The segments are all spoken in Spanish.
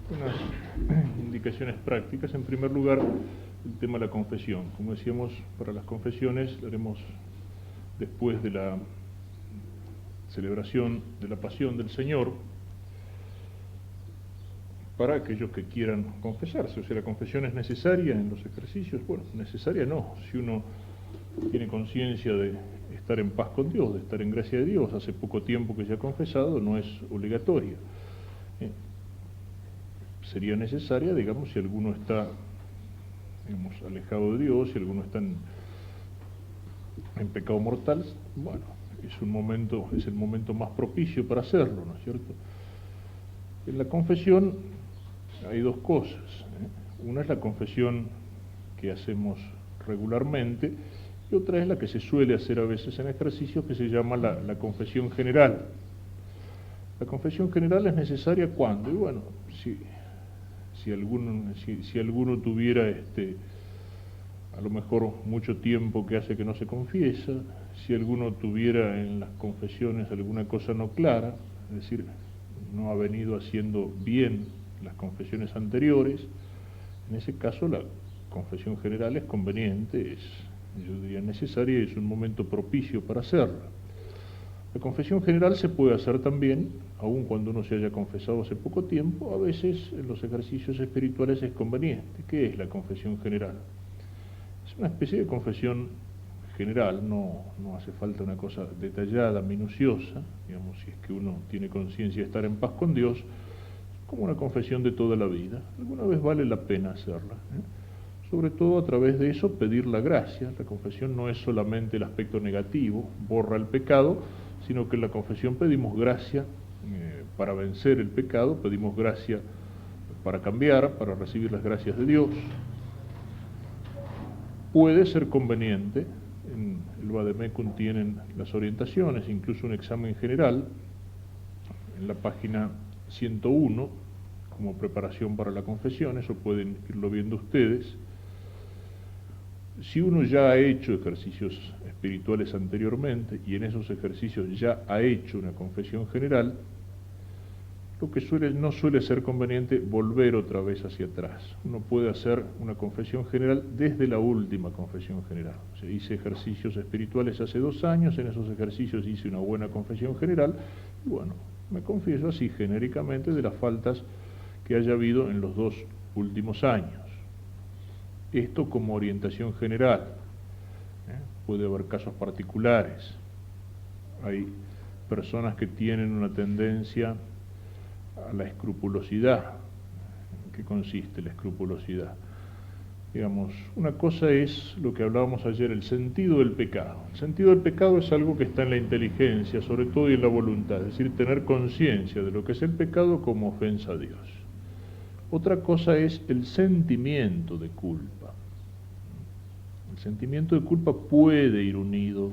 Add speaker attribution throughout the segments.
Speaker 1: Unas indicaciones prácticas. En primer lugar, el tema de la confesión. Como decíamos, para las confesiones lo haremos después de la celebración de la Pasión del Señor, para aquellos que quieran confesarse. O sea, la confesión es necesaria en los ejercicios. Bueno, necesaria no. Si uno tiene conciencia de estar en paz con Dios, de estar en gracia de Dios, hace poco tiempo que se ha confesado, no es obligatoria. Sería necesaria, digamos, si alguno está, digamos, alejado de Dios, si alguno está en pecado mortal. Bueno, es el momento más propicio para hacerlo, ¿no es cierto? En la confesión hay dos cosas. Una es la confesión que hacemos regularmente, y otra es la que se suele hacer a veces en ejercicios, que se llama la confesión general. La confesión general es necesaria cuando, y bueno, si alguno tuviera a lo mejor mucho tiempo que hace que no se confiesa, si alguno tuviera en las confesiones alguna cosa no clara, es decir, no ha venido haciendo bien las confesiones anteriores, en ese caso la confesión general es conveniente, yo diría necesaria, y es un momento propicio para hacerla. La confesión general se puede hacer también, aun cuando uno se haya confesado hace poco tiempo. A veces en los ejercicios espirituales es conveniente. ¿Qué es la confesión general? Es una especie de confesión general, no hace falta una cosa detallada, minuciosa, digamos, si es que uno tiene conciencia de estar en paz con Dios, como una confesión de toda la vida. Alguna vez vale la pena hacerla, sobre todo a través de eso pedir la gracia. La confesión no es solamente el aspecto negativo, borra el pecado, sino que en la confesión pedimos gracia para vencer el pecado, pedimos gracia para cambiar, para recibir las gracias de Dios. Puede ser conveniente, en el Vademecum tienen las orientaciones, incluso un examen general, en la página 101, como preparación para la confesión, eso pueden irlo viendo ustedes. Si uno ya ha hecho ejercicios espirituales anteriormente y en esos ejercicios ya ha hecho una confesión general, lo que no suele ser conveniente volver otra vez hacia atrás. Uno puede hacer una confesión general desde la última confesión general. O sea, hice ejercicios espirituales hace 2 años, en esos ejercicios hice una buena confesión general, y bueno, me confieso así genéricamente de las faltas que haya habido en los 2 últimos años. Esto como orientación general. Puede haber casos particulares. Hay personas que tienen una tendencia a la escrupulosidad. ¿En qué consiste la escrupulosidad? Digamos, una cosa es lo que hablábamos ayer, el sentido del pecado. El sentido del pecado es algo que está en la inteligencia, sobre todo, y en la voluntad, es decir, tener conciencia de lo que es el pecado como ofensa a Dios. Otra cosa es el sentimiento de culpa. El sentimiento de culpa puede ir unido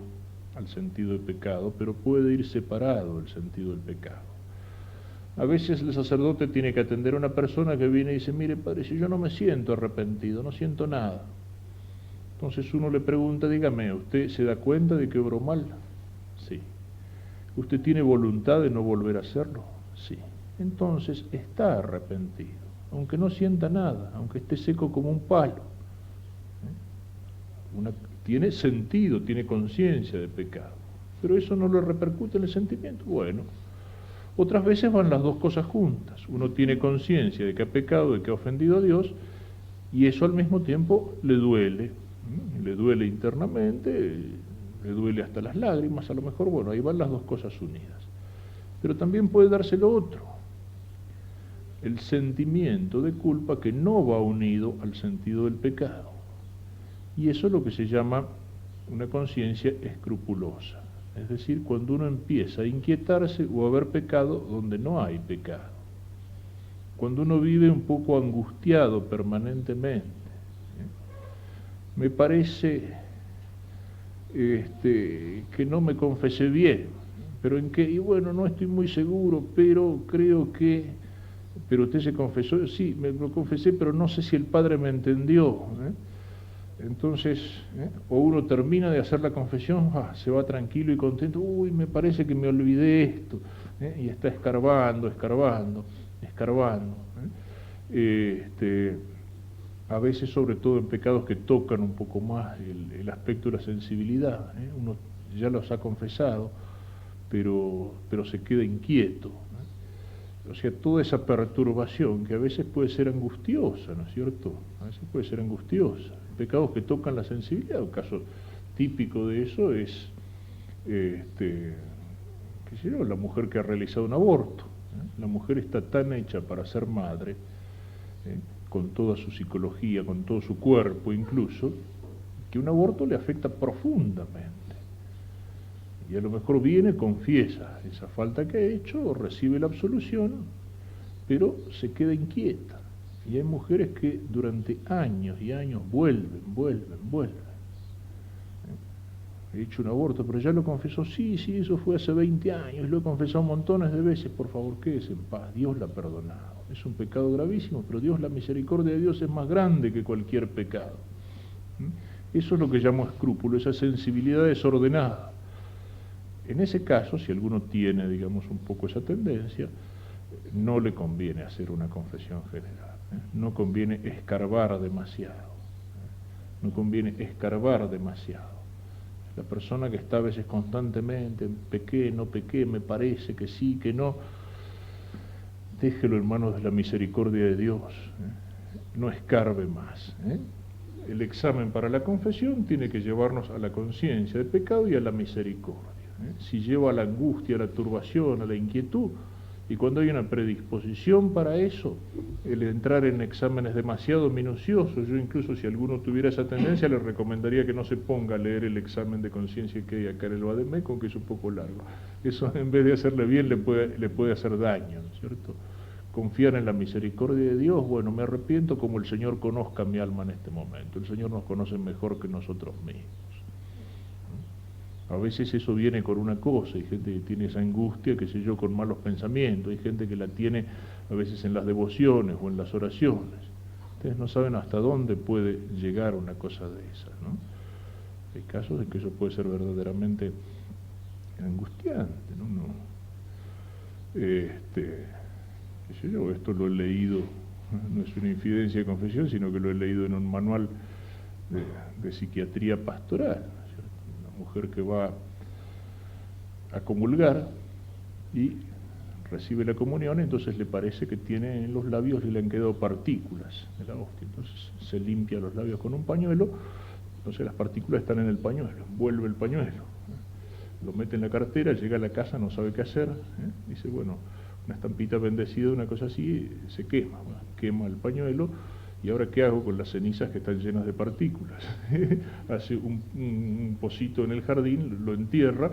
Speaker 1: al sentido del pecado, pero puede ir separado del sentido del pecado. A veces el sacerdote tiene que atender a una persona que viene y dice: mire, padre, si yo no me siento arrepentido, no siento nada. Entonces uno le pregunta: dígame, ¿usted se da cuenta de que obró mal? Sí. ¿Usted tiene voluntad de no volver a hacerlo? Sí. Entonces está arrepentido, aunque no sienta nada, aunque esté seco como un palo. Tiene sentido, tiene conciencia de pecado, pero eso no le repercute en el sentimiento. Bueno, otras veces van las dos cosas juntas. Uno tiene conciencia de que ha pecado, de que ha ofendido a Dios, y eso al mismo tiempo le duele internamente, le duele hasta las lágrimas, a lo mejor. Bueno, ahí van las dos cosas unidas. Pero también puede darse lo otro, el sentimiento de culpa que no va unido al sentido del pecado. Y eso es lo que se llama una conciencia escrupulosa. Es decir, cuando uno empieza a inquietarse o a ver pecado donde no hay pecado. Cuando uno vive un poco angustiado permanentemente. Me parece que no me confesé bien, pero en qué, y bueno, no estoy muy seguro, pero creo que, pero usted se confesó, sí, me lo confesé, pero no sé si el Padre me entendió. Entonces, o uno termina de hacer la confesión, se va tranquilo y contento: uy, me parece que me olvidé esto, y está escarbando. A veces, sobre todo en pecados que tocan un poco más el aspecto de la sensibilidad, uno ya los ha confesado, pero se queda inquieto, ¿no? O sea, toda esa perturbación que a veces puede ser angustiosa, ¿no es cierto? A veces puede ser angustiosa. Pecados que tocan la sensibilidad, un caso típico de eso es, qué sé yo, la mujer que ha realizado un aborto. La mujer está tan hecha para ser madre, con toda su psicología, con todo su cuerpo incluso, que un aborto le afecta profundamente. Y a lo mejor viene, confiesa esa falta que ha hecho, recibe la absolución, pero se queda inquieta. Y hay mujeres que durante años y años vuelven. He hecho un aborto, pero ya lo confesó. Sí, eso fue hace 20 años, lo he confesado montones de veces. Por favor, quédese en paz, Dios la ha perdonado. Es un pecado gravísimo, pero Dios, la misericordia de Dios es más grande que cualquier pecado. Eso es lo que llamo escrúpulo, esa sensibilidad desordenada. En ese caso, si alguno tiene, digamos, un poco esa tendencia, no le conviene hacer una confesión general, no conviene escarbar demasiado, no conviene escarbar demasiado. La persona que está a veces constantemente, pequé, no pequé, me parece que sí, que no, déjelo en manos de la misericordia de Dios, no escarbe más. El examen para la confesión tiene que llevarnos a la conciencia del pecado y a la misericordia. Si lleva a la angustia, a la turbación, a la inquietud, y cuando hay una predisposición para eso, el entrar en exámenes demasiado minuciosos, yo incluso si alguno tuviera esa tendencia le recomendaría que no se ponga a leer el examen de conciencia que hay acá en el Vademecum, que es un poco largo. Eso en vez de hacerle bien le puede hacer daño, ¿no es cierto? Confiar en la misericordia de Dios, bueno, me arrepiento como el Señor conozca mi alma en este momento. El Señor nos conoce mejor que nosotros mismos. A veces eso viene con una cosa, hay gente que tiene esa angustia, qué sé yo, con malos pensamientos, hay gente que la tiene a veces en las devociones o en las oraciones. Ustedes no saben hasta dónde puede llegar una cosa de esas, ¿no? Hay casos en que eso puede ser verdaderamente angustiante, ¿no? Qué sé yo, esto lo he leído, no es una infidencia de confesión, sino que lo he leído en un manual de psiquiatría pastoral. Mujer que va a comulgar y recibe la comunión, entonces le parece que tiene en los labios y le han quedado partículas de la hostia. Entonces se limpia los labios con un pañuelo, entonces las partículas están en el pañuelo, envuelve el pañuelo, lo mete en la cartera, llega a la casa, no sabe qué hacer, dice, bueno, una estampita bendecida, una cosa así, se quema, quema el pañuelo. ¿Y ahora qué hago con las cenizas que están llenas de partículas? Hace un pocito en el jardín, lo entierra,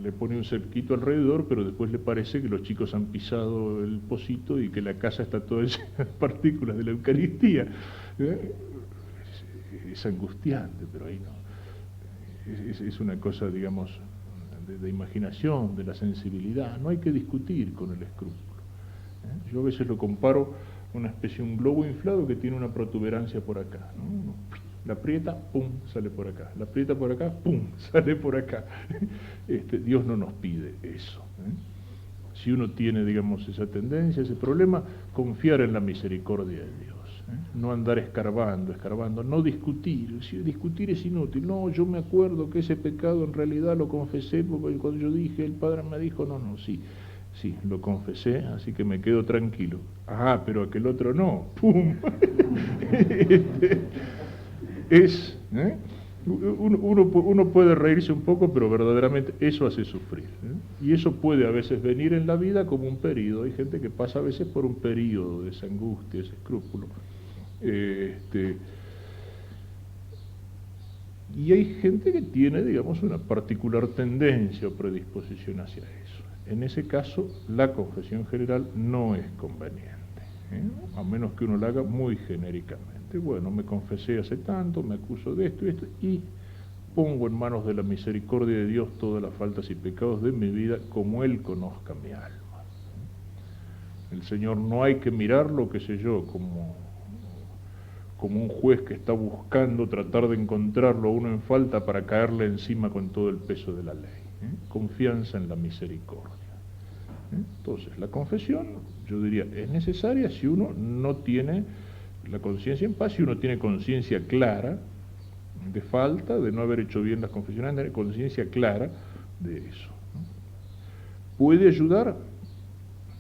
Speaker 1: le pone un cerquito alrededor, pero después le parece que los chicos han pisado el pocito y que la casa está toda llena de partículas de la Eucaristía. Es angustiante, pero ahí no. Es una cosa, digamos, de imaginación, de la sensibilidad. No hay que discutir con el escrúpulo. Yo a veces lo comparo una especie, un globo inflado que tiene una protuberancia por acá, ¿no? La aprieta, pum, sale por acá. La aprieta por acá, pum, sale por acá. Dios no nos pide eso. Si uno tiene, digamos, esa tendencia, ese problema, confiar en la misericordia de Dios. No andar escarbando, no discutir. Si discutir es inútil. No, yo me acuerdo que ese pecado en realidad lo confesé porque cuando yo dije, el Padre me dijo, no, sí, lo confesé, así que me quedo tranquilo. Ah, pero aquel otro no. ¡Pum! Uno puede reírse un poco, pero verdaderamente eso hace sufrir. Y eso puede a veces venir en la vida como un periodo. Hay gente que pasa a veces por un periodo de esa angustia, ese escrúpulo. Y hay gente que tiene, digamos, una particular tendencia o predisposición hacia eso. En ese caso, la confesión general no es conveniente, a menos que uno la haga muy genéricamente. Bueno, me confesé hace tanto, me acuso de esto y pongo en manos de la misericordia de Dios todas las faltas y pecados de mi vida como Él conozca mi alma. El Señor no hay que mirarlo, qué sé yo, como un juez que está buscando tratar de encontrarlo a uno en falta para caerle encima con todo el peso de la ley. Confianza en la misericordia. Entonces, la confesión, yo diría, es necesaria si uno no tiene la conciencia en paz, si uno tiene conciencia clara de falta, de no haber hecho bien las confesiones, tener conciencia clara de eso. Puede ayudar,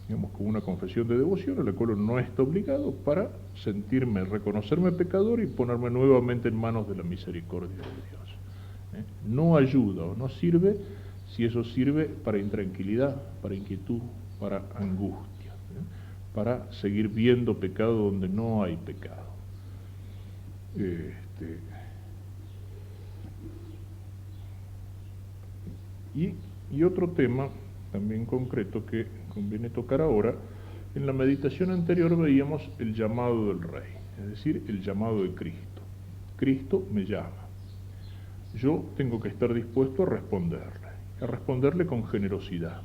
Speaker 1: digamos, con una confesión de devoción, a la cual uno no está obligado, para sentirme, reconocerme pecador y ponerme nuevamente en manos de la misericordia de Dios. No ayuda o no sirve si eso sirve para intranquilidad, para inquietud, para angustia, para seguir viendo pecado donde no hay pecado. Y otro tema también concreto que conviene tocar ahora, en la meditación anterior veíamos el llamado del Rey, es decir, el llamado de Cristo. Cristo me llama. Yo tengo que estar dispuesto a responderle con generosidad,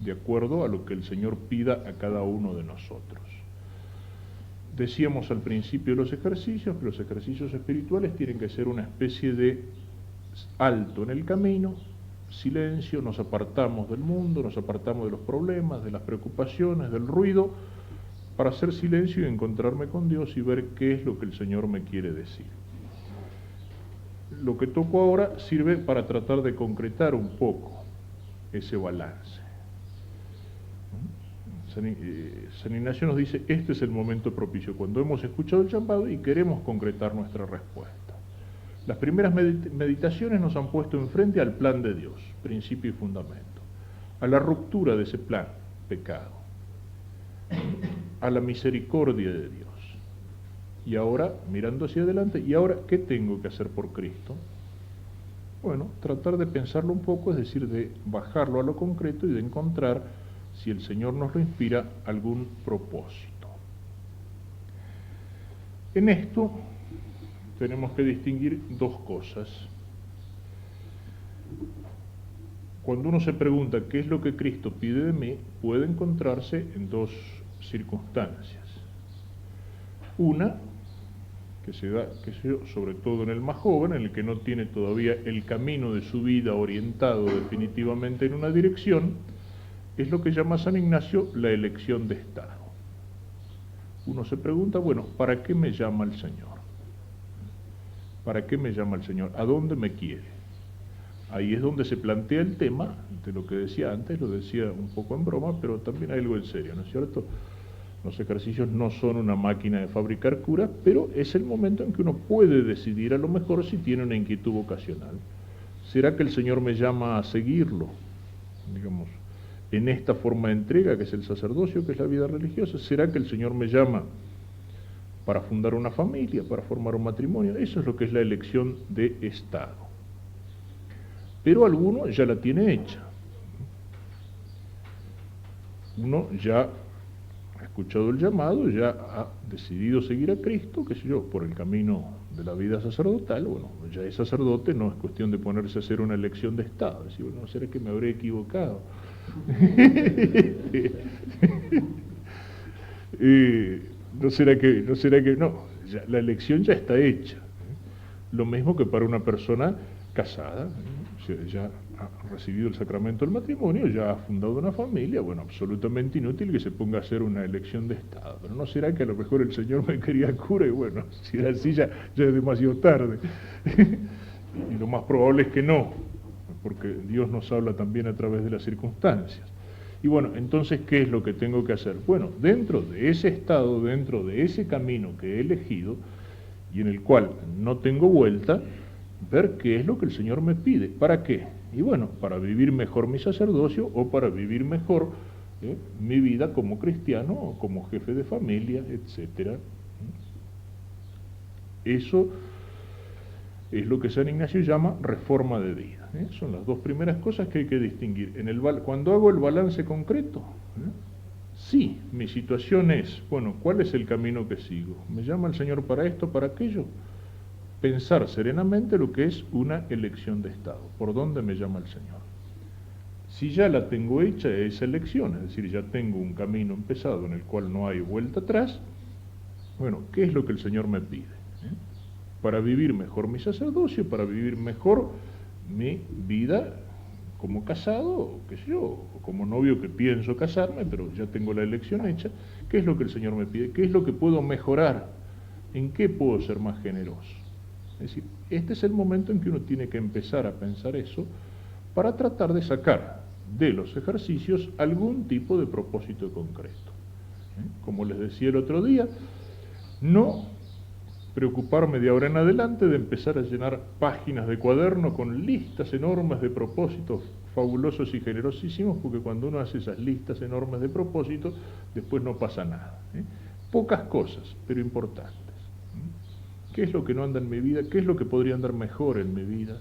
Speaker 1: de acuerdo a lo que el Señor pida a cada uno de nosotros. Decíamos al principio de los ejercicios que los ejercicios espirituales tienen que ser una especie de alto en el camino, silencio, nos apartamos del mundo, nos apartamos de los problemas, de las preocupaciones, del ruido, para hacer silencio y encontrarme con Dios y ver qué es lo que el Señor me quiere decir. Lo que toco ahora sirve para tratar de concretar un poco ese balance. San Ignacio nos dice, este es el momento propicio, cuando hemos escuchado el llamado y queremos concretar nuestra respuesta. Las primeras meditaciones nos han puesto enfrente al plan de Dios, principio y fundamento, a la ruptura de ese plan, pecado, a la misericordia de Dios. Y ahora, mirando hacia adelante, ¿y ahora qué tengo que hacer por Cristo? Bueno, tratar de pensarlo un poco, es decir, de bajarlo a lo concreto y de encontrar, si el Señor nos lo inspira, algún propósito. En esto tenemos que distinguir dos cosas. Cuando uno se pregunta qué es lo que Cristo pide de mí, puede encontrarse en dos circunstancias. Una, que se da, sobre todo en el más joven, en el que no tiene todavía el camino de su vida orientado definitivamente en una dirección, es lo que llama San Ignacio la elección de estado. Uno se pregunta, bueno, ¿para qué me llama el Señor? ¿Para qué me llama el Señor? ¿A dónde me quiere? Ahí es donde se plantea el tema de lo que decía antes, lo decía un poco en broma, pero también hay algo en serio, ¿no es cierto? Los ejercicios no son una máquina de fabricar curas, pero es el momento en que uno puede decidir a lo mejor si tiene una inquietud vocacional. ¿Será que el Señor me llama a seguirlo? Digamos, en esta forma de entrega que es el sacerdocio, que es la vida religiosa. ¿Será que el Señor me llama para fundar una familia, para formar un matrimonio? Eso es lo que es la elección de estado. Pero alguno ya la tiene hecha. Uno ya ha escuchado el llamado, ya ha decidido seguir a Cristo, qué sé yo, por el camino de la vida sacerdotal. Bueno, ya es sacerdote, no es cuestión de ponerse a hacer una elección de estado, decir, bueno, ¿será que me habré equivocado? No, ya, la elección ya está hecha. Lo mismo que para una persona casada, ya ha recibido el sacramento del matrimonio, ya ha fundado una familia, bueno, absolutamente inútil que se ponga a hacer una elección de estado. Pero no será que a lo mejor el Señor me quería cura y bueno, si era así ya es demasiado tarde. Y lo más probable es que no, porque Dios nos habla también a través de las circunstancias. Y bueno, entonces, ¿qué es lo que tengo que hacer? Bueno, dentro de ese estado, dentro de ese camino que he elegido y en el cual no tengo vuelta, ver qué es lo que el Señor me pide. ¿Para qué? Y bueno, para vivir mejor mi sacerdocio o para vivir mejor mi vida como cristiano o como jefe de familia, etc. Eso es lo que San Ignacio llama reforma de vida. Son las dos primeras cosas que hay que distinguir. Cuando hago el balance concreto, sí, mi situación es, bueno, ¿cuál es el camino que sigo? ¿Me llama el Señor para esto, para aquello? Pensar serenamente lo que es una elección de estado. ¿Por dónde me llama el Señor? Si ya la tengo hecha esa elección, es decir, ya tengo un camino empezado en el cual no hay vuelta atrás, bueno, ¿qué es lo que el Señor me pide? Para vivir mejor mi sacerdocio, para vivir mejor mi vida como casado, qué sé yo, o como novio que pienso casarme, pero ya tengo la elección hecha, ¿qué es lo que el Señor me pide? ¿Qué es lo que puedo mejorar? ¿En qué puedo ser más generoso? Es decir, este es el momento en que uno tiene que empezar a pensar eso para tratar de sacar de los ejercicios algún tipo de propósito concreto. Como les decía el otro día, no preocuparme de ahora en adelante de empezar a llenar páginas de cuaderno con listas enormes de propósitos fabulosos y generosísimos, porque cuando uno hace esas listas enormes de propósitos, después no pasa nada. Pocas cosas, pero importantes. ¿Qué es lo que no anda en mi vida? ¿Qué es lo que podría andar mejor en mi vida?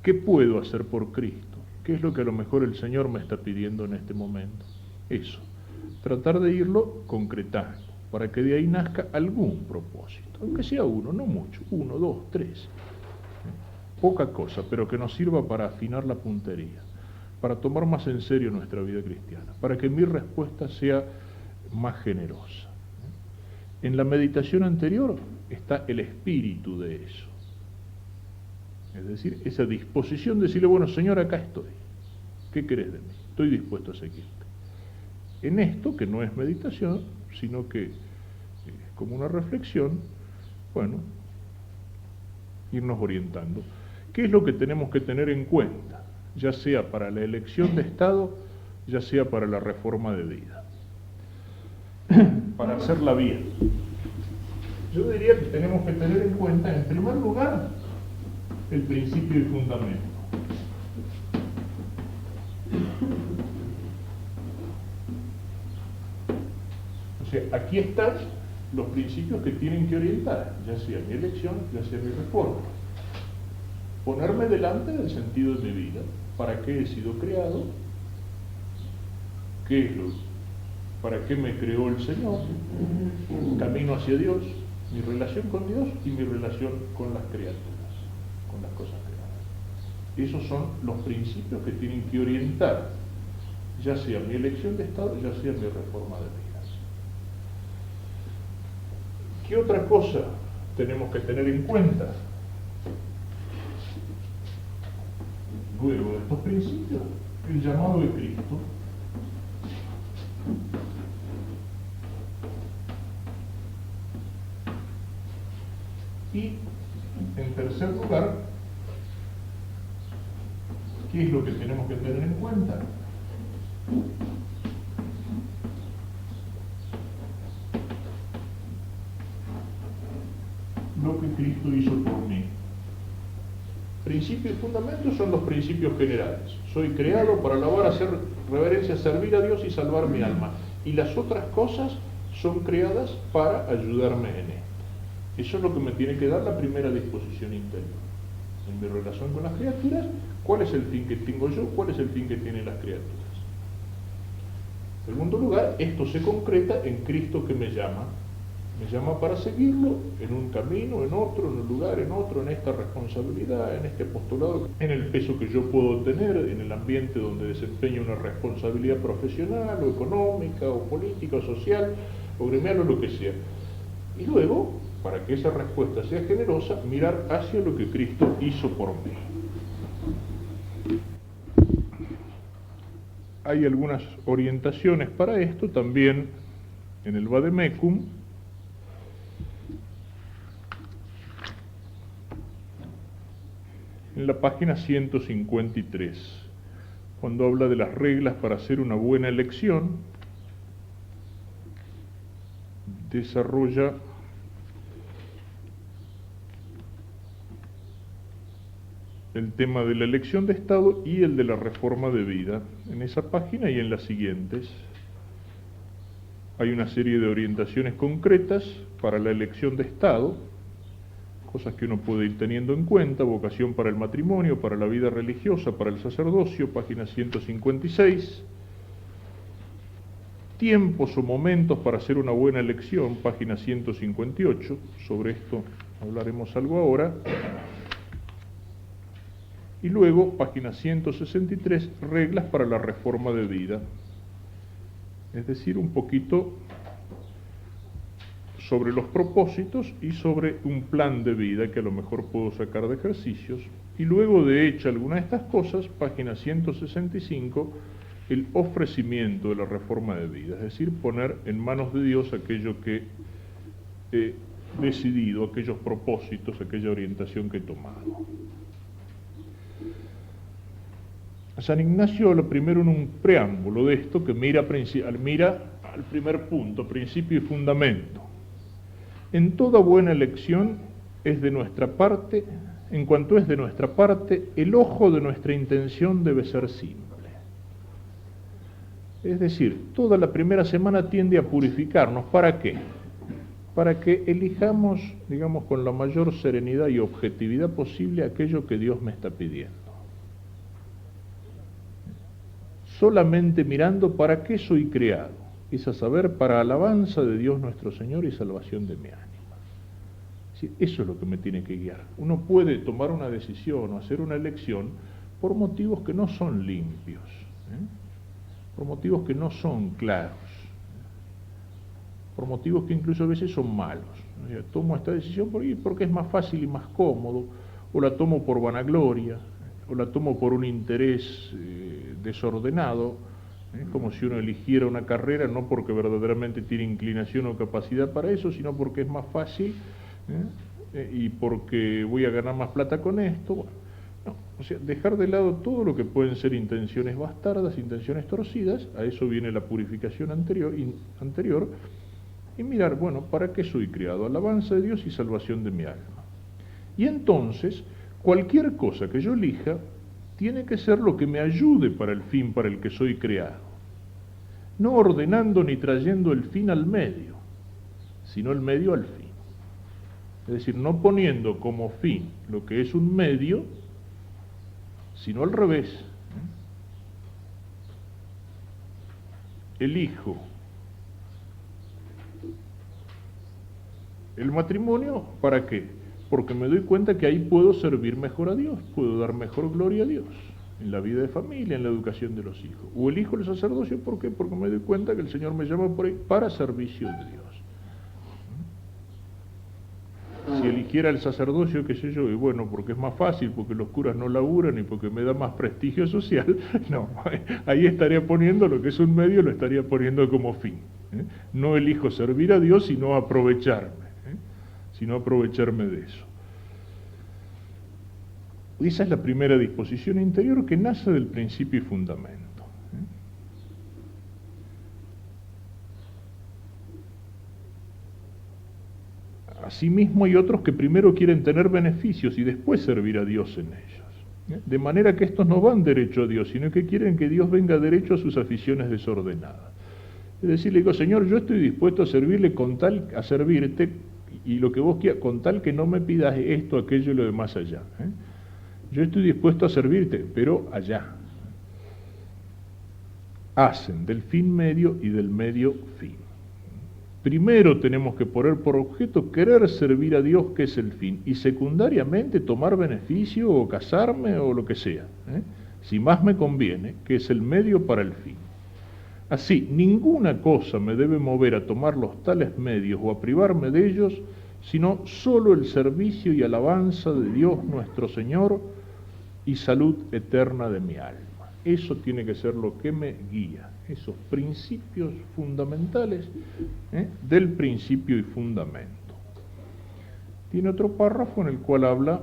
Speaker 1: ¿Qué puedo hacer por Cristo? ¿Qué es lo que a lo mejor el Señor me está pidiendo en este momento? Eso, tratar de irlo concretando, para que de ahí nazca algún propósito, aunque sea uno, no mucho, 1, 2, 3. Poca cosa, pero que nos sirva para afinar la puntería, para tomar más en serio nuestra vida cristiana, para que mi respuesta sea más generosa. En la meditación anterior está el espíritu de eso. Es decir, esa disposición de decirle, bueno, Señor, acá estoy. ¿Qué querés de mí? Estoy dispuesto a seguirte. En esto, que no es meditación, sino que es como una reflexión, bueno, irnos orientando. ¿Qué es lo que tenemos que tener en cuenta? Ya sea para la elección de Estado, ya sea para la reforma de vida. Para hacerla bien. Yo diría que tenemos que tener en cuenta, en primer lugar, el principio y fundamento. O sea, aquí están los principios que tienen que orientar, ya sea mi elección, ya sea mi reforma. Ponerme delante del sentido de mi vida, para qué he sido creado, qué es para qué me creó el Señor, camino hacia Dios, mi relación con Dios y mi relación con las criaturas, con las cosas creadas. Esos son los principios que tienen que orientar, ya sea mi elección de Estado, ya sea mi reforma de vida. ¿Qué otra cosa tenemos que tener en cuenta? Luego de estos principios, el llamado de Cristo. Y, en tercer lugar, ¿qué es lo que tenemos que tener en cuenta? Lo que Cristo hizo por mí. Principios y fundamentos son los principios generales. Soy creado para alabar, hacer reverencia, servir a Dios y salvar mi alma. Y las otras cosas son creadas para ayudarme en esto. Eso es lo que me tiene que dar la primera disposición interior. En mi relación con las criaturas, ¿cuál es el fin que tengo yo? ¿Cuál es el fin que tienen las criaturas? En segundo lugar, esto se concreta en Cristo que me llama para seguirlo en un camino, en otro, en un lugar, en otro, en esta responsabilidad, en este apostolado, en el peso que yo puedo tener, en el ambiente donde desempeño una responsabilidad profesional, o económica, o política, o social, o gremial, o lo que sea. Y luego, para que esa respuesta sea generosa, mirar hacia lo que Cristo hizo por mí. Hay algunas orientaciones para esto también en el Vademecum. En la página 153, cuando habla de las reglas para hacer una buena elección, desarrolla el tema de la elección de Estado y el de la reforma de vida. En esa página y en las siguientes hay una serie de orientaciones concretas para la elección de Estado, cosas que uno puede ir teniendo en cuenta: vocación para el matrimonio, para la vida religiosa, para el sacerdocio, página 156. Tiempos o momentos para hacer una buena elección, página 158. Sobre esto hablaremos algo ahora. Y luego, página 163, reglas para la reforma de vida. Es decir, un poquito sobre los propósitos y sobre un plan de vida que a lo mejor puedo sacar de ejercicios. Y luego de hecha alguna de estas cosas, página 165, el ofrecimiento de la reforma de vida, es decir, poner en manos de Dios aquello que he decidido, aquellos propósitos, aquella orientación que he tomado. San Ignacio habla primero en un preámbulo de esto que mira al primer punto, principio y fundamento. En toda buena elección es de nuestra parte, en cuanto es de nuestra parte, el ojo de nuestra intención debe ser simple. Es decir, toda la primera semana tiende a purificarnos. ¿Para qué? Para que elijamos, digamos, con la mayor serenidad y objetividad posible aquello que Dios me está pidiendo. Solamente mirando para qué soy creado, es a saber, para alabanza de Dios nuestro Señor y salvación de mi ánima. Sí, eso es lo que me tiene que guiar. Uno puede tomar una decisión o hacer una elección por motivos que no son limpios, por motivos que no son claros, por motivos que incluso a veces son malos. Tomo esta decisión porque es más fácil y más cómodo, o la tomo por vanagloria, o la tomo por un interés desordenado, como si uno eligiera una carrera no porque verdaderamente tiene inclinación o capacidad para eso, sino porque es más fácil y porque voy a ganar más plata con esto. Bueno, no, o sea, dejar de lado todo lo que pueden ser intenciones bastardas, intenciones torcidas, a eso viene la purificación anterior, y mirar, bueno, ¿para qué soy creado? Alabanza de Dios y salvación de mi alma. Y entonces, cualquier cosa que yo elija tiene que ser lo que me ayude para el fin para el que soy creado, no ordenando ni trayendo el fin al medio, sino el medio al fin. Es decir, no poniendo como fin lo que es un medio, sino al revés. Elijo el matrimonio, ¿para qué? Porque me doy cuenta que ahí puedo servir mejor a Dios, puedo dar mejor gloria a Dios, en la vida de familia, en la educación de los hijos. O elijo el sacerdocio, ¿por qué? Porque me doy cuenta que el Señor me llama por ahí para servicio de Dios. Si eligiera el sacerdocio, qué sé yo, y bueno, porque es más fácil, porque los curas no laburan y porque me da más prestigio social, no, ahí estaría poniendo lo que es un medio, lo estaría poniendo como fin. No elijo servir a Dios, sino aprovecharme de eso. Esa es la primera disposición interior que nace del principio y fundamento. Asimismo hay otros que primero quieren tener beneficios y después servir a Dios en ellos. De manera que estos no van derecho a Dios, sino que quieren que Dios venga derecho a sus aficiones desordenadas. Es decir, le digo, Señor, yo estoy dispuesto a servirle a servirte, y lo que vos quieras, con tal que no me pidas esto, aquello y lo demás allá. Yo estoy dispuesto a servirte, pero allá. Hacen del fin medio y del medio fin. Primero tenemos que poner por objeto querer servir a Dios, que es el fin, y secundariamente tomar beneficio o casarme o lo que sea, si más me conviene, que es el medio para el fin. Así, ninguna cosa me debe mover a tomar los tales medios o a privarme de ellos, sino solo el servicio y alabanza de Dios nuestro Señor y salud eterna de mi alma. Eso tiene que ser lo que me guía, esos principios fundamentales del principio y fundamento. Tiene otro párrafo en el cual habla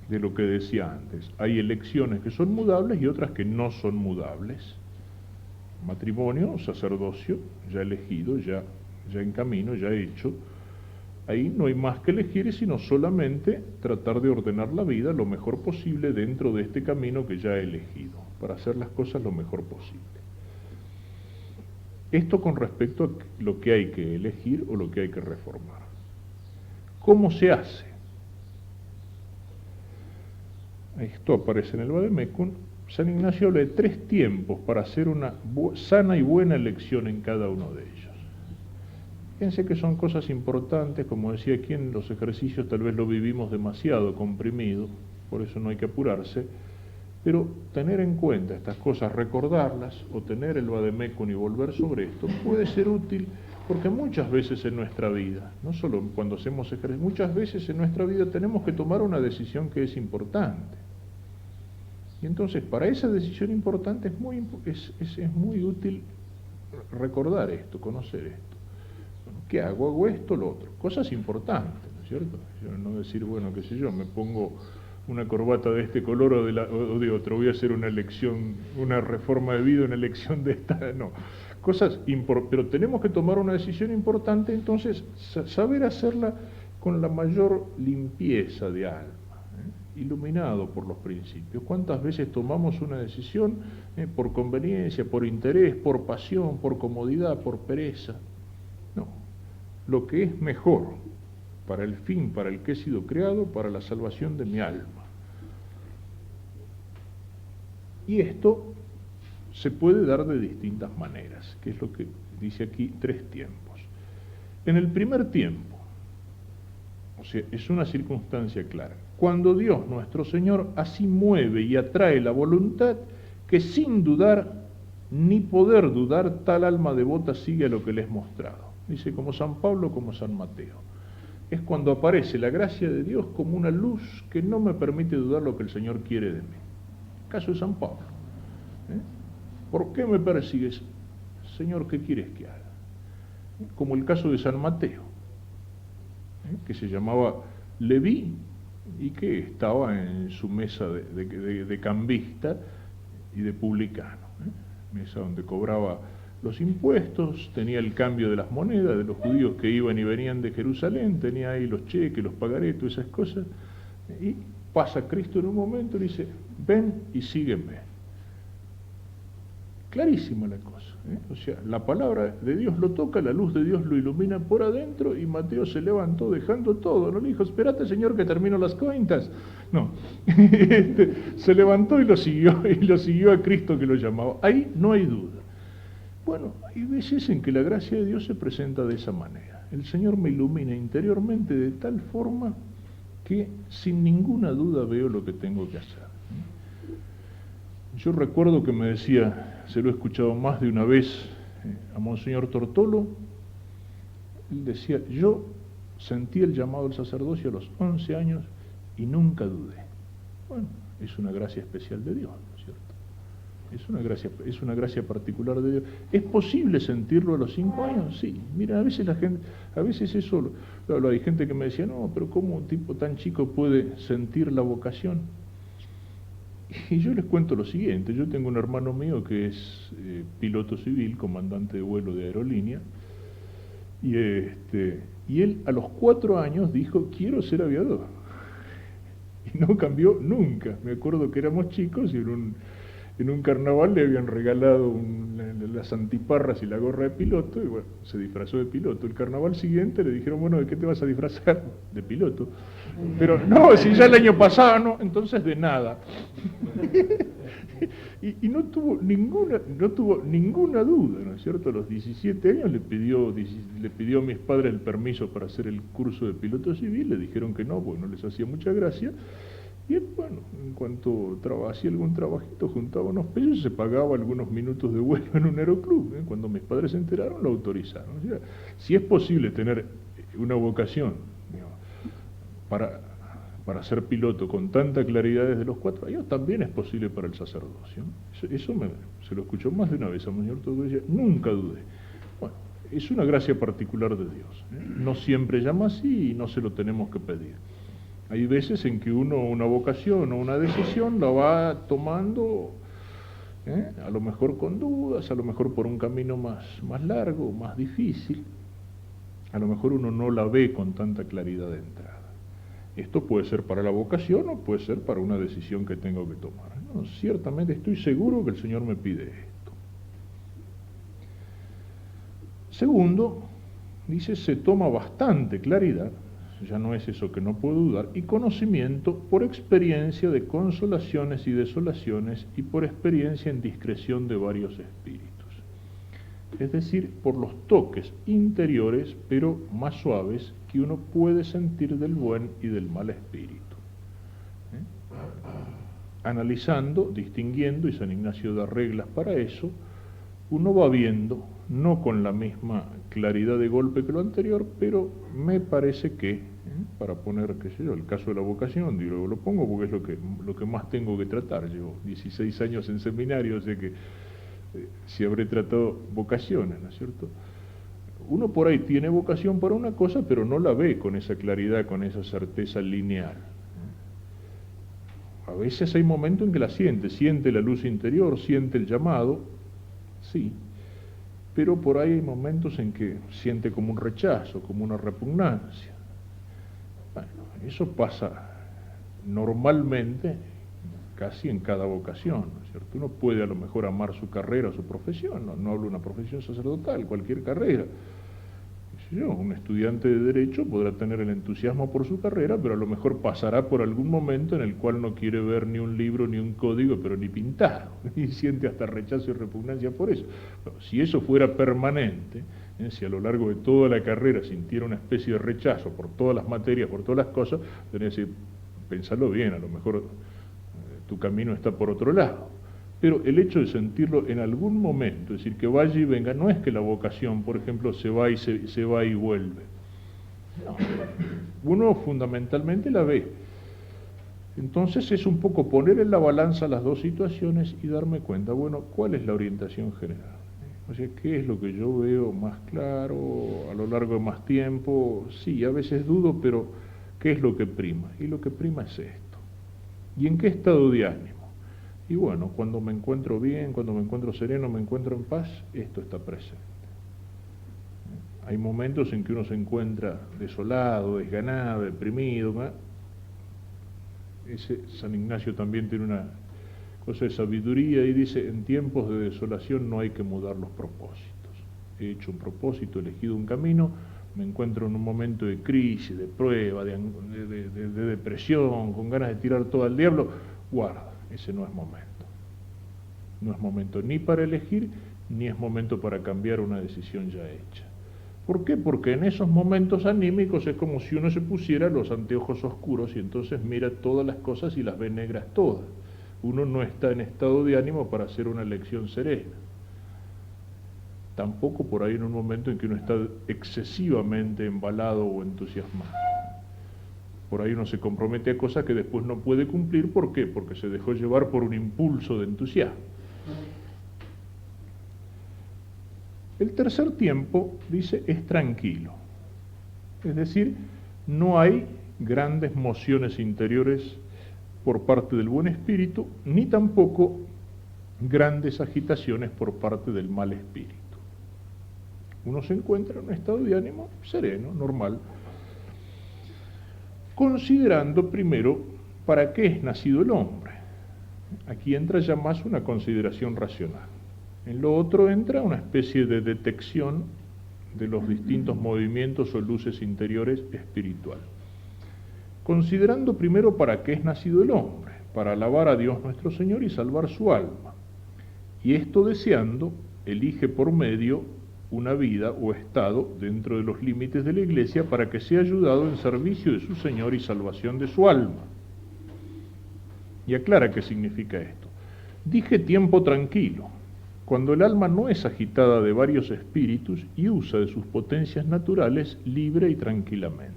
Speaker 1: de lo que decía antes. Hay elecciones que son mudables y otras que no son mudables. Matrimonio, sacerdocio, ya elegido, ya en camino, ya hecho. Ahí no hay más que elegir, sino solamente tratar de ordenar la vida lo mejor posible dentro de este camino que ya he elegido, para hacer las cosas lo mejor posible. Esto con respecto a lo que hay que elegir o lo que hay que reformar. ¿Cómo se hace? Esto aparece en el Vademecum. San Ignacio habla de 3 tiempos para hacer una sana y buena elección en cada uno de ellos. Fíjense que son cosas importantes, como decía aquí en los ejercicios tal vez lo vivimos demasiado comprimido, por eso no hay que apurarse, Pero tener en cuenta estas cosas, recordarlas, o tener el vademecum y volver sobre esto, puede ser útil, porque muchas veces en nuestra vida, no solo cuando hacemos ejercicio, muchas veces en nuestra vida tenemos que tomar una decisión que es importante. Y entonces, para esa decisión importante es muy útil recordar esto, conocer esto. ¿Qué hago? Hago esto, lo otro. Cosas importantes, ¿no es cierto? No decir, bueno, qué sé yo, me pongo una corbata de este color o de otro, voy a hacer una elección, una reforma de vida, una elección de esta, no. Cosas importantes, pero tenemos que tomar una decisión importante, entonces saber hacerla con la mayor limpieza de alma, iluminado por los principios. ¿Cuántas veces tomamos una decisión por conveniencia, por interés, por pasión, por comodidad, por pereza? No, lo que es mejor para el fin para el que he sido creado, para la salvación de mi alma. Y esto se puede dar de distintas maneras, que es lo que dice aquí, 3 tiempos. En el primer tiempo, o sea, es una circunstancia clara, cuando Dios nuestro Señor así mueve y atrae la voluntad, que sin dudar ni poder dudar, tal alma devota sigue a lo que le es mostrado. Dice como San Pablo, como San Mateo. Es cuando aparece la gracia de Dios como una luz que no me permite dudar lo que el Señor quiere de mí. Caso de San Pablo. ¿Por qué me persigues? Señor, ¿qué quieres que haga? Como el caso de San Mateo, que se llamaba Leví y que estaba en su mesa de cambista y de publicano, mesa donde cobraba los impuestos, tenía el cambio de las monedas de los judíos que iban y venían de Jerusalén, tenía ahí los cheques, los pagarés, todas esas cosas, y pasa Cristo en un momento y dice, ven y sígueme. Clarísima la cosa, o sea, la palabra de Dios lo toca, la luz de Dios lo ilumina por adentro, y Mateo se levantó dejando todo, no le dijo, espérate Señor que termino las cuentas, no, se levantó y lo siguió a Cristo que lo llamaba, ahí no hay duda. Bueno, hay veces en que la gracia de Dios se presenta de esa manera. El Señor me ilumina interiormente de tal forma que sin ninguna duda veo lo que tengo que hacer. Yo recuerdo que me decía, se lo he escuchado más de una vez a Monseñor Tortolo, él decía, yo sentí el llamado al sacerdocio a los 11 años y nunca dudé. Bueno, es una gracia especial de Dios, ¿no es cierto? Es una gracia particular de Dios. ¿Es posible sentirlo a los 5 años? Sí. Mira, a veces eso, hay gente que me decía, no, pero ¿cómo un tipo tan chico puede sentir la vocación? Y yo les cuento lo siguiente, yo tengo un hermano mío que es piloto civil, comandante de vuelo de aerolínea, y él a los 4 años dijo, quiero ser aviador. Y no cambió nunca. Me acuerdo que éramos chicos y en un carnaval le habían regalado las antiparras y la gorra de piloto, y bueno, se disfrazó de piloto. El carnaval siguiente le dijeron, bueno, ¿de qué te vas a disfrazar? De piloto. Pero no, si ya el año pasado no, entonces de nada. y no tuvo ninguna duda, ¿no es cierto? A los 17 años le pidió a mis padres el permiso para hacer el curso de piloto civil, le dijeron que no, porque no les hacía mucha gracia. Y él, bueno, en cuanto hacía algún trabajito, juntaba unos pesos y se pagaba algunos minutos de vuelo en un aeroclub. Cuando mis padres se enteraron, lo autorizaron. O sea, si es posible tener una vocación, digamos, para ser piloto con tanta claridad desde los 4 años, también es posible para el sacerdocio. Eso se lo escuchó más de una vez a Monseñor Tortolo, decía, nunca dudé. Bueno, es una gracia particular de Dios. No siempre llama así y no se lo tenemos que pedir. Hay veces en que uno una vocación o una decisión la va tomando, a lo mejor con dudas, a lo mejor por un camino más largo, más difícil, a lo mejor uno no la ve con tanta claridad de entrada. Esto puede ser para la vocación o puede ser para una decisión que tengo que tomar. No, ciertamente estoy seguro que el Señor me pide esto. Segundo, dice, se toma bastante claridad, ya no es eso que no puedo dudar, y conocimiento por experiencia de consolaciones y desolaciones y por experiencia en discreción de varios espíritus. Es decir, por los toques interiores, pero más suaves, que uno puede sentir del buen y del mal espíritu. analizando, distinguiendo, y San Ignacio da reglas para eso, uno va viendo, no con la misma claridad de golpe que lo anterior, pero me parece que, para poner, qué sé yo, el caso de la vocación, digo, lo pongo porque es lo que más tengo que tratar. Llevo 16 años en seminario, o sea que si habré tratado vocaciones, ¿no es cierto? Uno por ahí tiene vocación para una cosa, pero no la ve con esa claridad, con esa certeza lineal. A veces hay momentos en que la siente la luz interior, siente el llamado, sí, pero por ahí hay momentos en que siente como un rechazo, como una repugnancia. Bueno, eso pasa normalmente casi en cada vocación, ¿no es cierto? Uno puede a lo mejor amar su carrera, su profesión, no hablo de una profesión sacerdotal, cualquier carrera. Un estudiante de Derecho podrá tener el entusiasmo por su carrera, pero a lo mejor pasará por algún momento en el cual no quiere ver ni un libro ni un código, pero ni pintado, y siente hasta rechazo y repugnancia por eso. Bueno, si eso fuera permanente, si a lo largo de toda la carrera sintiera una especie de rechazo por todas las materias, por todas las cosas, tendría que decir, pensarlo bien, a lo mejor tu camino está por otro lado. Pero el hecho de sentirlo en algún momento, es decir, que vaya y venga, no es que la vocación, por ejemplo, se va y vuelve. No. Uno fundamentalmente la ve. Entonces es un poco poner en la balanza las dos situaciones y darme cuenta, bueno, ¿cuál es la orientación general? O sea, ¿qué es lo que yo veo más claro a lo largo de más tiempo? Sí, a veces dudo, pero ¿qué es lo que prima? Y lo que prima es esto. ¿Y en qué estado de ánimo? Y bueno, cuando me encuentro bien, cuando me encuentro sereno, me encuentro en paz, esto está presente. Hay momentos en que uno se encuentra desolado, desganado, deprimido. San Ignacio también tiene una cosa de sabiduría y dice, en tiempos de desolación no hay que mudar los propósitos. He hecho un propósito, he elegido un camino, me encuentro en un momento de crisis, de prueba, de depresión, con ganas de tirar todo al diablo, guarda. Ese no es momento. No es momento ni para elegir, ni es momento para cambiar una decisión ya hecha. ¿Por qué? Porque en esos momentos anímicos es como si uno se pusiera los anteojos oscuros y entonces mira todas las cosas y las ve negras todas. Uno no está en estado de ánimo para hacer una elección serena. Tampoco por ahí en un momento en que uno está excesivamente embalado o entusiasmado. Por ahí uno se compromete a cosas que después no puede cumplir. ¿Por qué? Porque se dejó llevar por un impulso de entusiasmo. El tercer tiempo, dice, es tranquilo. Es decir, no hay grandes mociones interiores por parte del buen espíritu, ni tampoco grandes agitaciones por parte del mal espíritu. Uno se encuentra en un estado de ánimo sereno, normal, considerando primero para qué es nacido el hombre. Aquí entra ya más una consideración racional. En lo otro entra una especie de detección de los distintos movimientos o luces interiores espiritual. Considerando primero para qué es nacido el hombre, para alabar a Dios nuestro Señor y salvar su alma. Y esto deseando, elige por medio una vida o estado dentro de los límites de la Iglesia para que sea ayudado en servicio de su Señor y salvación de su alma. Y aclara qué significa esto. Dije tiempo tranquilo, cuando el alma no es agitada de varios espíritus y usa de sus potencias naturales libre y tranquilamente.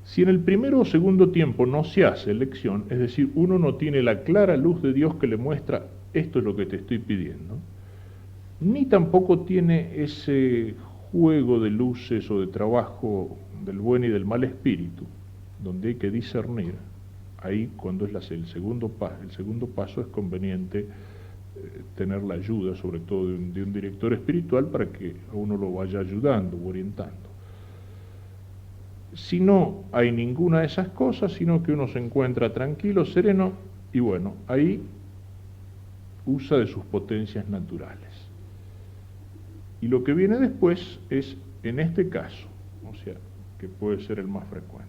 Speaker 1: Si en el primero o segundo tiempo no se hace elección, es decir, uno no tiene la clara luz de Dios que le muestra esto es lo que te estoy pidiendo, ni tampoco tiene ese juego de luces o de trabajo del buen y del mal espíritu, donde hay que discernir, ahí cuando es el segundo paso es conveniente tener la ayuda, sobre todo de un director espiritual, para que a uno lo vaya ayudando o orientando. Si no hay ninguna de esas cosas, sino que uno se encuentra tranquilo, sereno, y bueno, ahí usa de sus potencias naturales. Y lo que viene después es, en este caso, o sea, que puede ser el más frecuente.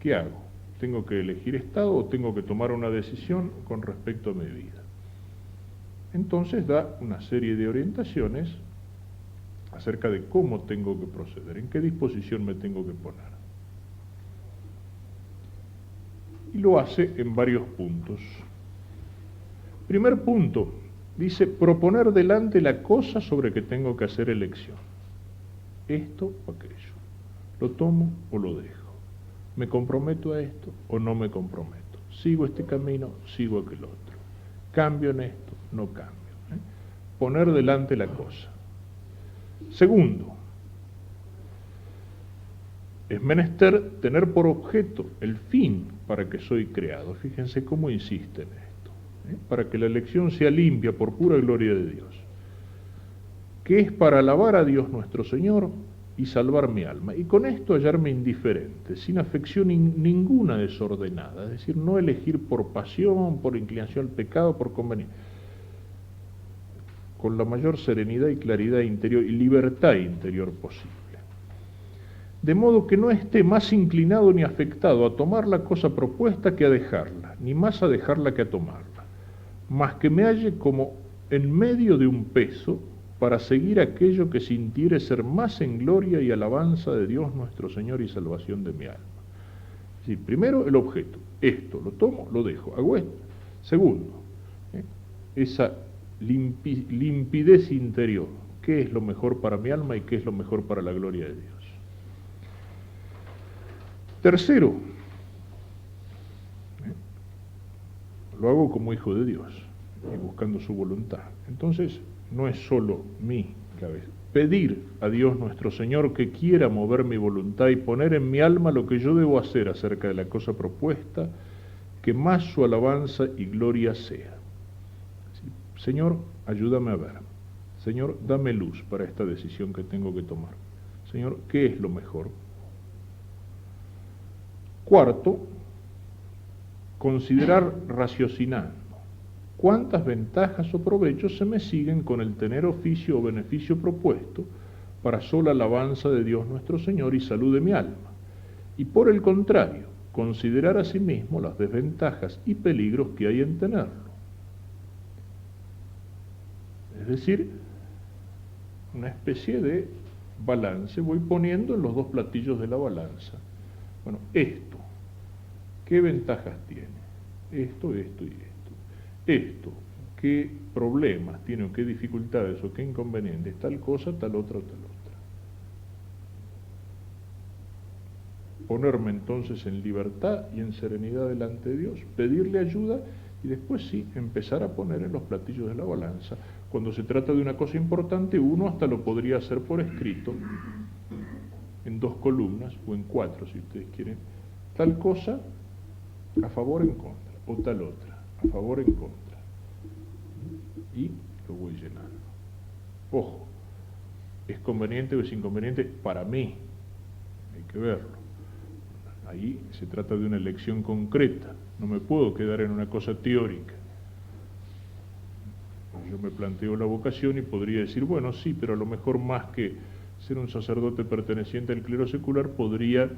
Speaker 1: ¿Qué hago? ¿Tengo que elegir estado o tengo que tomar una decisión con respecto a mi vida? Entonces da una serie de orientaciones acerca de cómo tengo que proceder, en qué disposición me tengo que poner. y lo hace en varios puntos. Primer punto, dice, proponer delante la cosa sobre que tengo que hacer elección. Esto o aquello. ¿Lo tomo o lo dejo? ¿Me comprometo a esto o no me comprometo? ¿Sigo este camino? ¿Sigo aquel otro? ¿Cambio en esto? ¿No cambio? Poner delante la cosa. Segundo, es menester tener por objeto el fin para que soy creado. Fíjense cómo insiste en esto. Para que la elección sea limpia por pura gloria de Dios. Que es para alabar a Dios nuestro Señor y salvar mi alma. Y con esto hallarme indiferente, sin afección ninguna desordenada. Es decir, no elegir por pasión, por inclinación al pecado, por conveniencia. Con la mayor serenidad y claridad interior y libertad interior posible. De modo que no esté más inclinado ni afectado a tomar la cosa propuesta que a dejarla, ni más a dejarla que a tomarla, mas que me halle como en medio de un peso para seguir aquello que sintiere ser más en gloria y alabanza de Dios nuestro Señor y salvación de mi alma. Es decir, primero el objeto, esto, lo tomo, lo dejo, hago esto. Segundo, esa limpidez interior, qué es lo mejor para mi alma y qué es lo mejor para la gloria de Dios. Tercero, lo hago como hijo de Dios y buscando su voluntad. Entonces, no es solo mi cabeza. Pedir a Dios nuestro Señor que quiera mover mi voluntad y poner en mi alma lo que yo debo hacer acerca de la cosa propuesta, que más su alabanza y gloria sea. Señor, ayúdame a ver. Señor, dame luz para esta decisión que tengo que tomar. Señor, ¿qué es lo mejor? Cuarto, considerar raciocinando cuántas ventajas o provechos se me siguen con el tener oficio o beneficio propuesto para sola alabanza de Dios nuestro Señor y salud de mi alma. Y por el contrario, considerar asimismo las desventajas y peligros que hay en tenerlo. Es decir, una especie de balance, voy poniendo en los dos platillos de la balanza. Bueno, esto, ¿qué ventajas tiene? Esto y esto. Esto, ¿qué problemas tiene o qué dificultades o qué inconvenientes? Tal cosa, tal otra o tal otra. Ponerme entonces en libertad y en serenidad delante de Dios, pedirle ayuda y después sí, empezar a poner en los platillos de la balanza. Cuando se trata de una cosa importante, uno hasta lo podría hacer por escrito, en 2 columnas o en 4 si ustedes quieren, tal cosa a favor o en contra, o tal otra, a favor o en contra, y lo voy llenando. Ojo, ¿es conveniente o es inconveniente? Para mí, hay que verlo. Ahí se trata de una elección concreta, no me puedo quedar en una cosa teórica. Yo me planteo la vocación y podría decir, bueno, sí, pero a lo mejor más que ser un sacerdote perteneciente al clero secular, podría,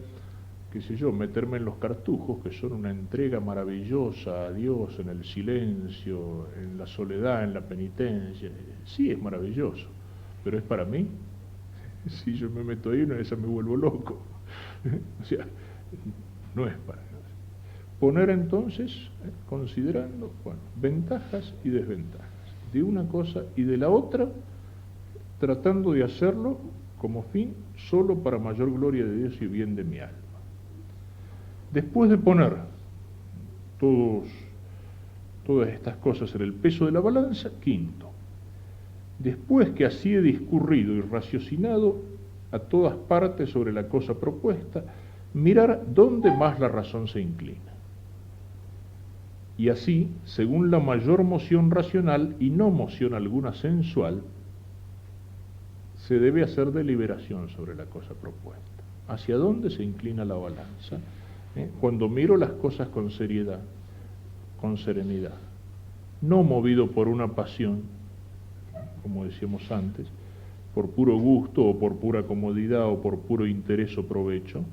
Speaker 1: qué sé yo, meterme en los cartujos, que son una entrega maravillosa a Dios, en el silencio, en la soledad, en la penitencia. Sí, es maravilloso, pero ¿es para mí? Si yo me meto ahí, una vez me vuelvo loco. O sea, no es para mí. Poner entonces, considerando, bueno, ventajas y desventajas de una cosa y de la otra, tratando de hacerlo como fin solo para mayor gloria de Dios y bien de mi alma. Después de poner todas estas cosas en el peso de la balanza, quinto, después que así he discurrido y raciocinado a todas partes sobre la cosa propuesta, mirar dónde más la razón se inclina. Y así, según la mayor moción racional y no moción alguna sensual, se debe hacer deliberación sobre la cosa propuesta. ¿Hacia dónde se inclina la balanza? Cuando miro las cosas con seriedad, con serenidad, no movido por una pasión, como decíamos antes, por puro gusto o por pura comodidad o por puro interés o provecho,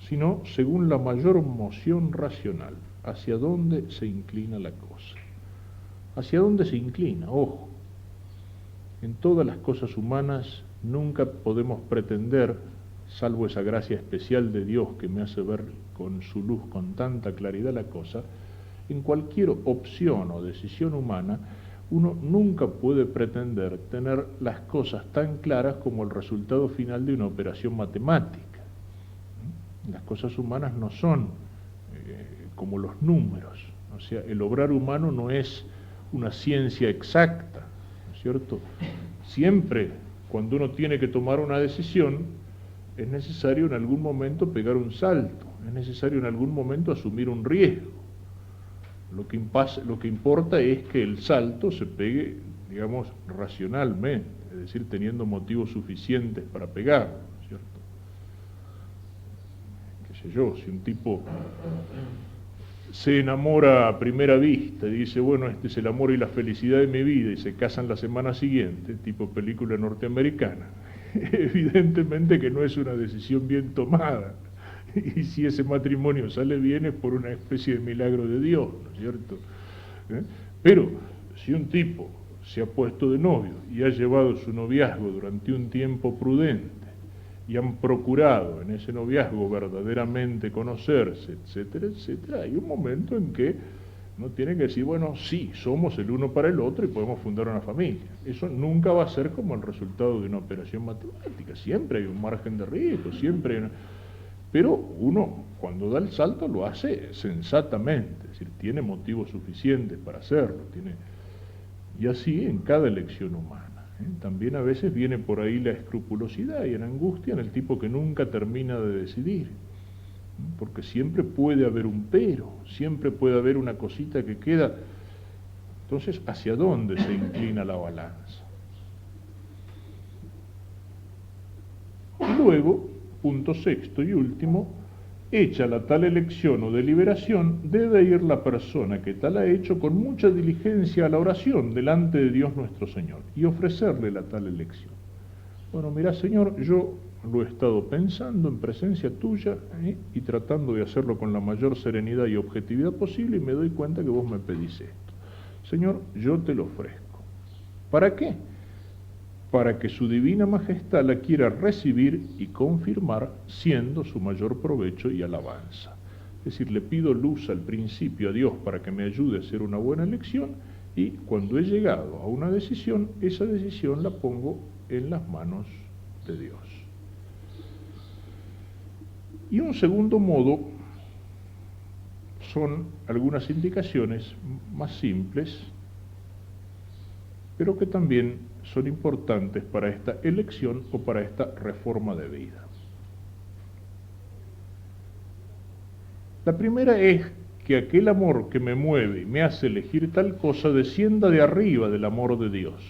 Speaker 1: sino según la mayor moción racional, hacia dónde se inclina la cosa. ¿Hacia dónde se inclina? Ojo, en todas las cosas humanas nunca podemos pretender salvo esa gracia especial de Dios que me hace ver con su luz con tanta claridad la cosa, en cualquier opción o decisión humana, uno nunca puede pretender tener las cosas tan claras como el resultado final de una operación matemática. Las cosas humanas no son como los números, o sea, el obrar humano no es una ciencia exacta, ¿no es cierto? Siempre, cuando uno tiene que tomar una decisión, es necesario en algún momento pegar un salto, es necesario en algún momento asumir un riesgo. Lo que importa es que el salto se pegue, digamos, racionalmente, es decir, teniendo motivos suficientes para pegarlo, ¿no es cierto? Qué sé yo, si un tipo se enamora a primera vista y dice, bueno, este es el amor y la felicidad de mi vida, y se casan la semana siguiente, tipo película norteamericana, evidentemente que no es una decisión bien tomada. Y si ese matrimonio sale bien es por una especie de milagro de Dios, ¿no es cierto? Pero si un tipo se ha puesto de novio y ha llevado su noviazgo durante un tiempo prudente y han procurado en ese noviazgo verdaderamente conocerse, etcétera, etcétera, hay un momento en que no tiene que decir, bueno, sí, somos el uno para el otro y podemos fundar una familia. Eso nunca va a ser como el resultado de una operación matemática, siempre hay un margen de riesgo, siempre hay una... Pero uno, cuando da el salto, lo hace sensatamente, es decir, tiene motivos suficientes para hacerlo, y así en cada elección humana. También a veces viene por ahí la escrupulosidad y la angustia en el tipo que nunca termina de decidir, porque siempre puede haber un pero, siempre puede haber una cosita que queda. Entonces, ¿hacia dónde se inclina la balanza? Y luego, punto sexto y último, hecha la tal elección o deliberación, debe ir la persona que tal ha hecho con mucha diligencia a la oración delante de Dios nuestro Señor y ofrecerle la tal elección. Bueno, mirá, Señor, yo lo he estado pensando en presencia tuya y tratando de hacerlo con la mayor serenidad y objetividad posible, y me doy cuenta que vos me pedís esto. Señor, yo te lo ofrezco. ¿Para qué? Para que su divina majestad la quiera recibir y confirmar, siendo su mayor provecho y alabanza. Es decir, le pido luz al principio a Dios para que me ayude a hacer una buena elección, y cuando he llegado a una decisión, esa decisión la pongo en las manos de Dios. Y un segundo modo son algunas indicaciones más simples, pero que también son importantes para esta elección o para esta reforma de vida. La primera es que aquel amor que me mueve y me hace elegir tal cosa descienda de arriba del amor de Dios,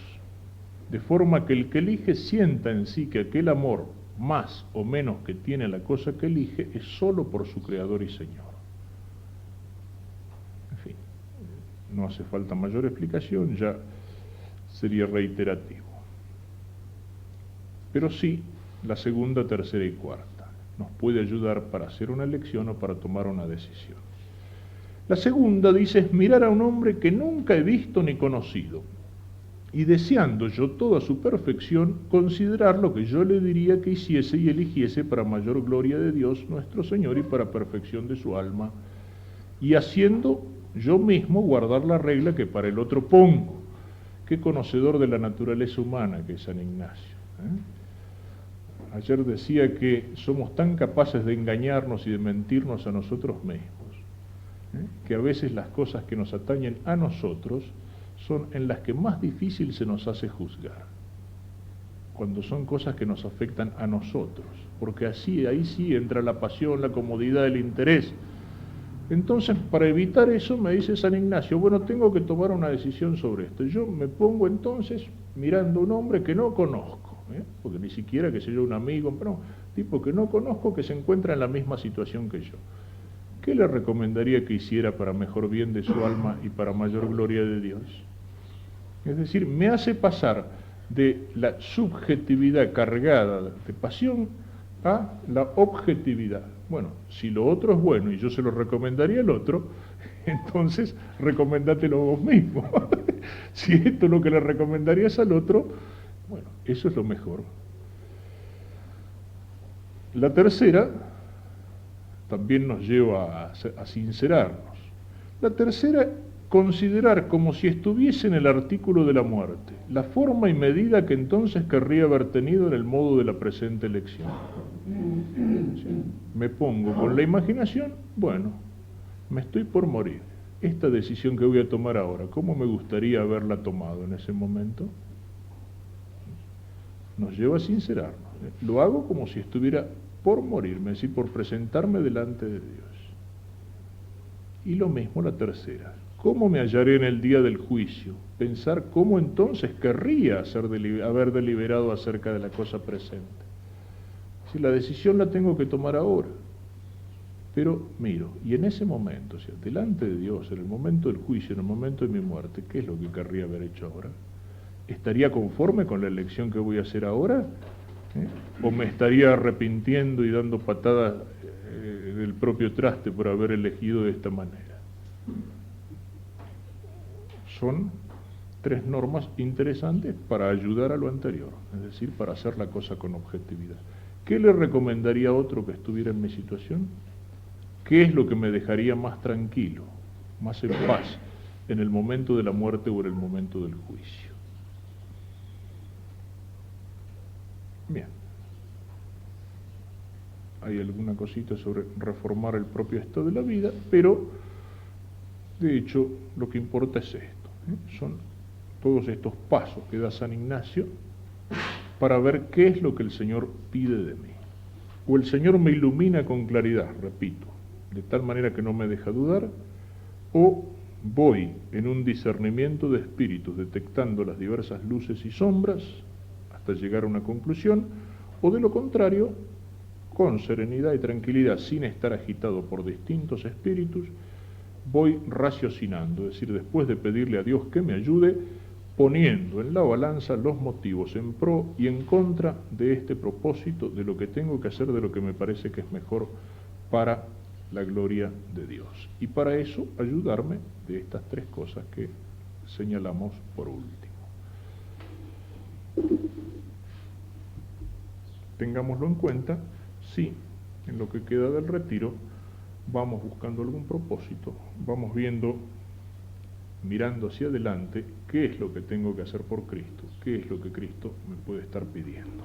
Speaker 1: de forma que el que elige sienta en sí que aquel amor, más o menos que tiene la cosa que elige, es solo por su Creador y Señor. En fin, no hace falta mayor explicación, ya sería reiterativo. Pero sí, la segunda, tercera y cuarta nos puede ayudar para hacer una elección o para tomar una decisión. La segunda dice, es mirar a un hombre que nunca he visto ni conocido, y deseando yo toda su perfección, considerar lo que yo le diría que hiciese y eligiese para mayor gloria de Dios nuestro Señor y para perfección de su alma, y haciendo yo mismo guardar la regla que para el otro pongo. Qué conocedor de la naturaleza humana que es San Ignacio. Ayer decía que somos tan capaces de engañarnos y de mentirnos a nosotros mismos, que a veces las cosas que nos atañen a nosotros son en las que más difícil se nos hace juzgar, cuando son cosas que nos afectan a nosotros, porque ahí sí entra la pasión, la comodidad, el interés. Entonces, para evitar eso, me dice San Ignacio, bueno, tengo que tomar una decisión sobre esto. Yo me pongo entonces mirando a un hombre que no conozco, porque ni siquiera, que sé yo, un amigo, pero tipo que no conozco, que se encuentra en la misma situación que yo. ¿Qué le recomendaría que hiciera para mejor bien de su alma y para mayor gloria de Dios? Es decir, me hace pasar de la subjetividad cargada de pasión a la objetividad. Bueno, si lo otro es bueno y yo se lo recomendaría al otro, entonces recomendátelo vos mismo. Si esto es lo que le recomendarías al otro, bueno, eso es lo mejor. La tercera también nos lleva a sincerarnos. La tercera, considerar como si estuviese en el artículo de la muerte, la forma y medida que entonces querría haber tenido en el modo de la presente elección. ¿Sí? Me pongo con la imaginación, bueno, me estoy por morir. Esta decisión que voy a tomar ahora, ¿cómo me gustaría haberla tomado en ese momento? Nos lleva a sincerarnos. Lo hago como si estuviera por morirme, es decir, por presentarme delante de Dios. Y lo mismo la tercera. ¿Cómo me hallaré en el día del juicio? Pensar cómo entonces querría haber deliberado acerca de la cosa presente. Si la decisión la tengo que tomar ahora. Pero miro, y en ese momento, o sea, delante de Dios, en el momento del juicio, en el momento de mi muerte, ¿qué es lo que querría haber hecho ahora? ¿Estaría conforme con la elección que voy a hacer ahora? ¿O me estaría arrepintiendo y dando patadas del propio traste por haber elegido de esta manera? Son tres normas interesantes para ayudar a lo anterior, es decir, para hacer la cosa con objetividad. ¿Qué le recomendaría a otro que estuviera en mi situación? ¿Qué es lo que me dejaría más tranquilo, más en paz, en el momento de la muerte o en el momento del juicio? Bien. Hay alguna cosita sobre reformar el propio estado de la vida, pero de hecho lo que importa es esto. Son todos estos pasos que da San Ignacio para ver qué es lo que el Señor pide de mí. O el Señor me ilumina con claridad, repito, de tal manera que no me deja dudar, o voy en un discernimiento de espíritus, detectando las diversas luces y sombras hasta llegar a una conclusión, o de lo contrario, con serenidad y tranquilidad, sin estar agitado por distintos espíritus, voy raciocinando, es decir, después de pedirle a Dios que me ayude, poniendo en la balanza los motivos en pro y en contra de este propósito, de lo que tengo que hacer, de lo que me parece que es mejor para la gloria de Dios. Y para eso ayudarme de estas tres cosas que señalamos por último. Tengámoslo en cuenta si en lo que queda del retiro vamos buscando algún propósito, vamos viendo, mirando hacia adelante, qué es lo que tengo que hacer por Cristo, qué es lo que Cristo me puede estar pidiendo.